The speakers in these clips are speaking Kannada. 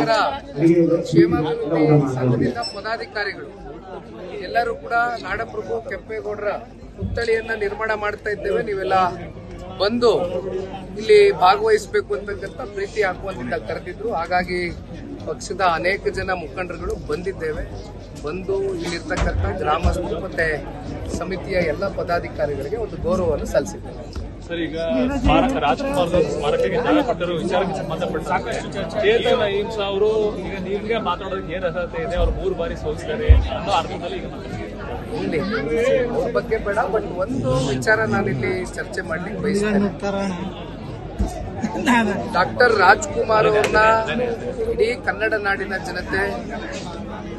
ಕನ್ನಡಿಗರ ಕ್ಷೇಮಾಭಿವೃದ್ಧಿ ಸಂಘದಿಂದ ಪದಾಧಿಕಾರಿಗಳು ಎಲ್ಲರೂ ಕೂಡ ನಾಡಪ್ರಭು ಕೆಂಪೇಗೌಡರ ಪುತ್ಥಳಿಯನ್ನ ನಿರ್ಮಾಣ ಮಾಡ್ತಾ ಇದ್ದೇವೆ. ನೀವೆಲ್ಲ ಬಂದು ಇಲ್ಲಿ ಭಾಗವಹಿಸಬೇಕು ಅಂತಕ್ಕಂಥ ಪ್ರೀತಿ ಹಾಕುವಂತ ಕರೆದಿದ್ರು. ಹಾಗಾಗಿ ಪಕ್ಷದ ಅನೇಕ ಜನ ಮುಖಂಡರುಗಳು ಬಂದಿದ್ದೇವೆ. ಬಂದು ಇಲ್ಲಿರ್ತಕ್ಕಂಥ ಗ್ರಾಮಸ್ಥರು ಮತ್ತೆ ಸಮಿತಿಯ ಎಲ್ಲ ಪದಾಧಿಕಾರಿಗಳಿಗೆ ಒಂದು ಗೌರವವನ್ನು ಸಲ್ಲಿಸಿದ್ದೇವೆ. ಸರ್, ಈಗ ರಾಜ್ಕುಮಾರ್ ಸ್ಮಾರಕಕ್ಕೆ ಜಾಗ ಕೊಟ್ಟರು ವಿಚಾರಕ್ಕೆ ಸಂಬಂಧಪಟ್ಟ ಸಾಕಷ್ಟು ಚೇತನ್ ಅಹಿಂಸಾ ಅವರು ಈಗ ನಿಮ್ಗೆ ಮಾತಾಡೋದಕ್ಕೆ ಏನ್ ಅರ್ಹತೆ ಇದೆ? ಅವ್ರು 3 ಬಾರಿ ಸೋಲಿಸಿದ್ದಾರೆ ಅನ್ನೋ ಅರ್ಥದಲ್ಲಿ ಈಗ ಇಲ್ಲಿ ಅವ್ರ ಬಗ್ಗೆ ಬೇಡ, ಬಟ್ ಒಂದು ವಿಚಾರ ನಾನಿಲ್ಲಿ ಚರ್ಚೆ ಮಾಡ್ಲಿಕ್ಕೆ ಬಯಸ್ತೇನೆ. ಡಾಕ್ಟರ್ ರಾಜ್ಕುಮಾರ್ ಅವ್ರನ್ನ ಇಡೀ ಕನ್ನಡ ನಾಡಿನ ಜನತೆ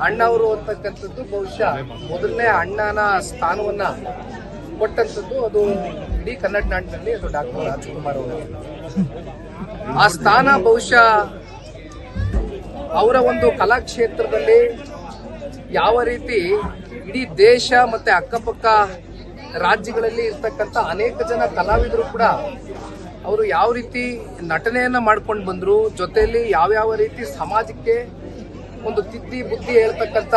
ಅಣ್ಣವರು ಅಂತಕ್ಕಂಥದ್ದು ಬಹುಶಃ ಮೊದಲನೇ ಅಣ್ಣನ ಸ್ಥಾನವನ್ನ ಕೊಟ್ಟಂಥದ್ದು ಅದು ಇಡೀ ಕನ್ನಡ ನಾಡಿನಲ್ಲಿ ಅದು ಡಾಕ್ಟರ್ ರಾಜ್ಕುಮಾರ್ ಅವರು. ಆ ಸ್ಥಾನ ಬಹುಶಃ ಅವರ ಒಂದು ಕಲಾಕ್ಷೇತ್ರದಲ್ಲಿ ಯಾವ ರೀತಿ ಇಡೀ ದೇಶ ಮತ್ತೆ ಅಕ್ಕಪಕ್ಕ ರಾಜ್ಯಗಳಲ್ಲಿ ಇರ್ತಕ್ಕಂಥ ಅನೇಕ ಜನ ಕಲಾವಿದರು ಕೂಡ ಅವರು ಯಾವ ರೀತಿ ನಟನೆಯನ್ನ ಮಾಡ್ಕೊಂಡು ಬಂದ್ರು, ಜೊತೆಯಲ್ಲಿ ಯಾವ್ಯಾವ ರೀತಿ ಸಮಾಜಕ್ಕೆ ಒಂದು ತಿದ್ದಿ ಬುದ್ಧಿ ಹೇಳ್ತಕ್ಕಂಥ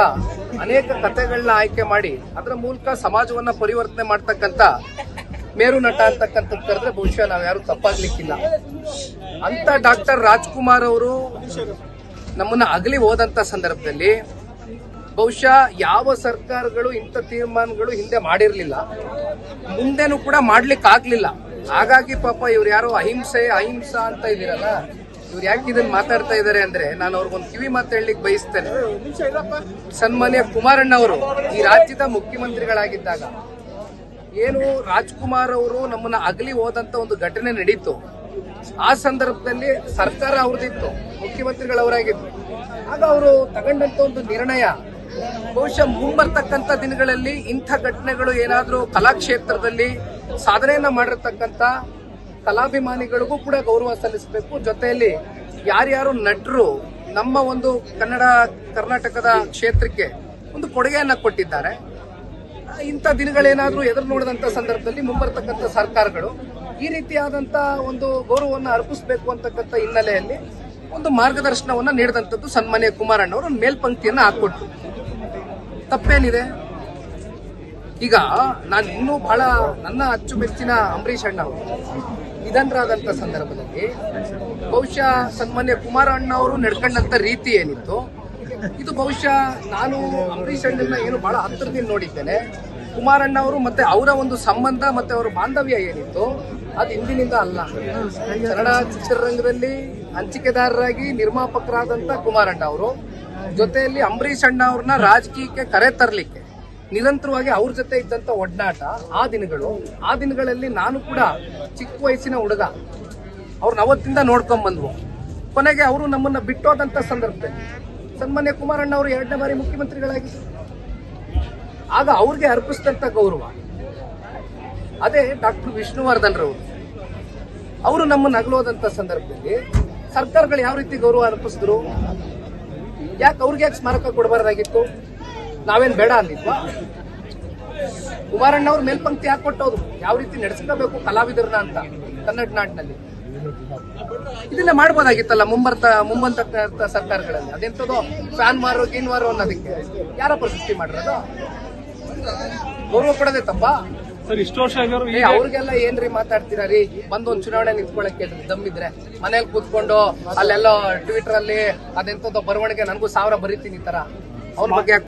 ಅನೇಕ ಕಥೆಗಳನ್ನ ಆಯ್ಕೆ ಮಾಡಿ ಅದರ ಮೂಲಕ ಸಮಾಜವನ್ನ ಪರಿವರ್ತನೆ ಮಾಡ್ತಕ್ಕಂಥ ಮೇರು ನಟ ಅಂತಕ್ಕಂಥದ್ದು ಕರೆದ್ರೆ ಬಹುಶಃ ನಾವ್ಯಾರು ತಪ್ಪಾಗ್ಲಿಕ್ಕಿಲ್ಲ. ಅಂತ ಡಾಕ್ಟರ್ ರಾಜ್ಕುಮಾರ್ ಅವರು ನಮ್ಮನ್ನ ಅಗಲಿ ಹೋದಂತ ಸಂದರ್ಭದಲ್ಲಿ ಬಹುಶಃ ಯಾವ ಸರ್ಕಾರಗಳು ಇಂಥ ತೀರ್ಮಾನಗಳು ಹಿಂದೆ ಮಾಡಿರ್ಲಿಲ್ಲ, ಮುಂದೆನೂ ಕೂಡ ಮಾಡ್ಲಿಕ್ಕೆ ಆಗ್ಲಿಲ್ಲ. ಹಾಗಾಗಿ ಪಾಪ ಇವ್ರು ಯಾರೋ ಅಹಿಂಸಾ ಅಂತ ಇದೀರಲ್ಲ, ಇವ್ರು ಯಾಕೆ ಇದನ್ನ ಮಾತಾಡ್ತಾ ಇದ್ದಾರೆ ಅಂದ್ರೆ ನಾನು ಅವ್ರಿಗೊಂದು ಕಿವಿ ಮಾತು ಹೇಳಲಿಕ್ಕೆ ಬಯಸ್ತೇನೆ. ಸನ್ಮಾನ್ಯ ಕುಮಾರಣ್ಣ ಅವರು ಈ ರಾಜ್ಯದ ಮುಖ್ಯಮಂತ್ರಿಗಳಾಗಿದ್ದಾಗ ಏನು ರಾಜ್ಕುಮಾರ್ ಅವರು ನಮ್ಮನ್ನ ಅಗಲಿ ಹೋದಂತ ಒಂದು ಘಟನೆ ನಡೀತು. ಆ ಸಂದರ್ಭದಲ್ಲಿ ಸರ್ಕಾರ ಅವ್ರದಿತ್ತು, ಮುಖ್ಯಮಂತ್ರಿಗಳವರಾಗಿತ್ತು. ಆಗ ಅವರು ತಗೊಂಡಂತ ಒಂದು ನಿರ್ಣಯ ಬಹುಶಃ ಮುಂಬರ್ತಕ್ಕಂಥ ದಿನಗಳಲ್ಲಿ ಇಂಥ ಘಟನೆಗಳು ಏನಾದ್ರೂ ಕಲಾಕ್ಷೇತ್ರದಲ್ಲಿ ಸಾಧನೆಯನ್ನ ಮಾಡಿರ್ತಕ್ಕಂಥ ಕಲಾಭಿಮಾನಿಗಳಿಗೂ ಕೂಡ ಗೌರವ ಸಲ್ಲಿಸಬೇಕು. ಜೊತೆಯಲ್ಲಿ ಯಾರ್ಯಾರು ನಟರು ನಮ್ಮ ಒಂದು ಕರ್ನಾಟಕದ ಕ್ಷೇತ್ರಕ್ಕೆ ಒಂದು ಕೊಡುಗೆಯನ್ನ ಕೊಟ್ಟಿದ್ದಾರೆ, ಇಂಥ ದಿನಗಳೇನಾದ್ರೂ ಎದುರು ನೋಡಿದಂತ ಸಂದರ್ಭದಲ್ಲಿ ಮುಂಬರ್ತಕ್ಕಂಥ ಸರ್ಕಾರಗಳು ಈ ರೀತಿಯಾದಂತ ಒಂದು ಗೌರವವನ್ನು ಅರ್ಪಿಸಬೇಕು ಅಂತಕ್ಕಂಥ ಹಿನ್ನೆಲೆಯಲ್ಲಿ ಒಂದು ಮಾರ್ಗದರ್ಶನವನ್ನ ನೀಡಿದಂಥದ್ದು ಸನ್ಮಾನ್ಯ ಕುಮಾರಣ್ಣ ಅವರು ಮೇಲ್ಪಂಕ್ತಿಯನ್ನ ಹಾಕೊಟ್ರು. ತಪ್ಪೇನಿದೆ? ಈಗ ನಾನು ಇನ್ನೂ ಬಹಳ ನನ್ನ ಅಚ್ಚುಮೆಚ್ಚಿನ ಅಂಬರೀಷ್ ಅಣ್ಣ ಅವರು ನಿಧನರಾದಂತ ಸಂದರ್ಭದಲ್ಲಿ ಬಹುಶಃ ಸನ್ಮಾನ್ಯ ಕುಮಾರಣ್ಣ ಅವರು ನಡ್ಕೊಂಡಂತ ರೀತಿ ಏನಿತ್ತು, ಇದು ಬಹುಶಃ ನಾನು ಅಂಬರೀಷ್ ಅಣ್ಣನ ಏನು ಬಹಳ ಹತ್ತಿರದಿಂದ ನೋಡಿದ್ದೇನೆ. ಕುಮಾರಣ್ಣ ಅವರು ಮತ್ತೆ ಅವರ ಒಂದು ಸಂಬಂಧ ಮತ್ತೆ ಅವರ ಬಾಂಧವ್ಯ ಏನಿತ್ತು ಅದು ಇಂದಿನಿಂದ ಅಲ್ಲ. ಕನ್ನಡ ಚಿತ್ರರಂಗದಲ್ಲಿ ಹಂಚಿಕೆದಾರರಾಗಿ ನಿರ್ಮಾಪಕರಾದಂತ ಕುಮಾರಣ್ಣ ಅವರು ಜೊತೆಯಲ್ಲಿ ಅಂಬರೀಷ್ ಅಣ್ಣ ಅವ್ರನ್ನ ರಾಜಕೀಯಕ್ಕೆ ಕರೆ ತರಲಿಕ್ಕೆ ನಿರಂತರವಾಗಿ ಅವ್ರ ಜೊತೆ ಇದ್ದಂತ ಒಡನಾಟ ಆ ದಿನಗಳಲ್ಲಿ ನಾನು ಕೂಡ ಚಿಕ್ಕ ವಯಸ್ಸಿನ ಹುಡುಗ, ಅವ್ರನ್ನ ಅವತ್ತಿಂದ ನೋಡ್ಕೊಂಡ್ ಬಂದ್ವು. ಕೊನೆಗೆ ಅವರು ನಮ್ಮನ್ನ ಬಿಟ್ಟೋದಂತ ಸಂದರ್ಭದಲ್ಲಿ ಸನ್ಮಾನ್ಯ ಕುಮಾರಣ್ಣ ಅವರು 2ನೇ ಬಾರಿ ಮುಖ್ಯಮಂತ್ರಿಗಳಾಗಿದ್ದರು. ಆಗ ಅವ್ರಿಗೆ ಅರ್ಪಿಸಿದಂತ ಗೌರವ ಅದೇ ಡಾಕ್ಟರ್ ವಿಷ್ಣುವರ್ಧನ್ ರವರು. ಅವರು ನಮ್ಮನ್ನ ಅಗಲೋದಂತ ಸಂದರ್ಭದಲ್ಲಿ ಸರ್ಕಾರಗಳು ಯಾವ ರೀತಿ ಗೌರವ ಅರ್ಪಿಸಿದ್ರು? ಯಾಕೆ ಅವ್ರಿಗೆ ಯಾಕೆ ಸ್ಮಾರಕ ಕೊಡಬಾರ್ದಾಗಿತ್ತು? ನಾವೇನ್ ಬೇಡ ಅಂದಿದ್ವಾ? ಕುಮಾರಣ್ಣ ಅವ್ರು ಮೇಲ್ಪಂಕ್ತಿ ಹಾಕೊಟ್ಟೋದು ಯಾವ ರೀತಿ ನಡೆಸ್ಕೋಬೇಕು ಕಲಾವಿದರನ್ನ ಅಂತ ಕನ್ನಡ ನಾಡಿನಲ್ಲಿ. ಇದನ್ನ ಮಾಡ್ಬೋದಾಗಿತ್ತಲ್ಲ ಮುಂಬಂತ ಸರ್ಕಾರಗಳಲ್ಲಿ. ಅದೆಂತದೋ ಫ್ಯಾನ್ ಮಾರೋ ಗೀನ್ ಮಾರೋ ಅನ್ನೋದಕ್ಕೆ ಯಾರಪ್ಪ ಸೃಷ್ಟಿ ಮಾಡಿರೋದು? ಗೌರವ ಕೊಡೋದೇ ತಪ್ಪ? ಸರ್, ಇಷ್ಟು ವರ್ಷ ಅವ್ರಿಗೆಲ್ಲ ಏನ್ರಿ ಮಾತಾಡ್ತೀರಾ ರೀ? ಬಂದೊಂದು ಚುನಾವಣೆ ನಿಂತ್ಕೊಳಕ್ ಹೇಳ್ರಿ ದಮ್ಮಿದ್ರೆ. ಮನೇಲಿ ಕೂತ್ಕೊಂಡು ಅಲ್ಲೆಲ್ಲ ಟ್ವಿಟರ್ ಅಲ್ಲಿ ಅದೆಂತದೋ ಬರವಣಿಗೆ ನನಗೂ 1000 ಬರೀತೀನಿ ಈ ತರ ಅವ್ರ ಬಗ್ಗೆ